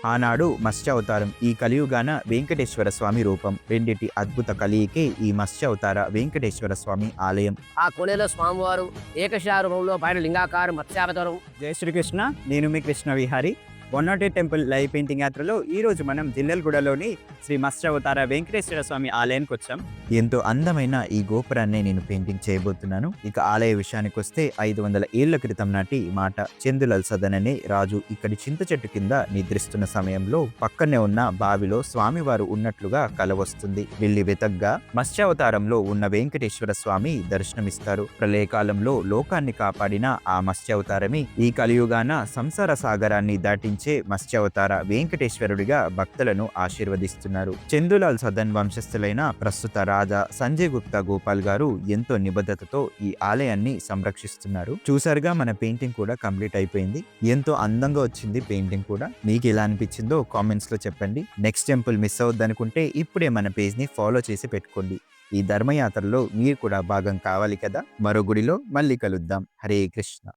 ఆనాడు మత్స్య అవతారం ఈ కలియుగాన వెంకటేశ్వర స్వామి రూపం. రెండిటి అద్భుత కలయికే ఈ మత్స్య అవతార వెంకటేశ్వర స్వామి ఆలయం. ఆ కోనేలో స్వామివారు ఏకశిలా రూపంలో పైన లింగాకారం మత్స్యావతారం. జై శ్రీకృష్ణ. నేను మీ Krishna Vihari. 108 temple live painting యాత్రలో ఈరోజు మనం జిల్లెలగూడలోని శ్రీ మత్స్యావతార వెంకటేశ్వర స్వామి ఆలయానికి వచ్చాం. ఎంతో అందమైన ఈ గోపురాన్ని నేను పెయింటింగ్ చేయబోతున్నాను. ఇక ఆలయ విషయానికి వస్తే 500 ఏళ్ల క్రితం నాటి మాట. చందులల్ సదన్ అనే రాజు ఇక్కడి చింత చెట్టు కింద నిద్రిస్తున్న సమయంలో పక్కనే ఉన్న బావిలో స్వామివారు ఉన్నట్లుగా కల వస్తుంది. వెళ్ళి వెతగ్గా మత్స్యావతారంలో ఉన్న వెంకటేశ్వర స్వామి దర్శనమిస్తారు. ప్రళయకాలంలో లోకాన్ని కాపాడిన ఆ మత్స్యావతారమే ఈ కలియుగాన సంసార సాగరాన్ని దాటించే మత్స్యావతార వెంకటేశ్వరుడిగా భక్తులను ఆశీర్వదిస్తున్నారు. చందులాల్ సదన్ వంశస్థులైన ప్రస్తుత రాజా సంజయ్ గుప్తా గోపాల్ గారు ఎంతో నిబద్ధతతో ఈ ఆలయాన్ని సంరక్షిస్తున్నారు. చూసారుగా మన పెయింటింగ్ కూడా కంప్లీట్ అయిపోయింది. ఎంతో అందంగా వచ్చింది పెయింటింగ్ కూడా. మీకు ఎలా అనిపించిందో కామెంట్స్ లో చెప్పండి. నెక్స్ట్ టెంపుల్ మిస్ అవద్దనుకుంటే ఇప్పుడే మన పేజ్ ని ఫాలో చేసి పెట్టుకోండి. ఈ ధర్మయాత్రలో మీరు కూడా భాగం కావాలి కదా. మరో గుడిలో మళ్ళీ కలుద్దాం. హరే కృష్ణ.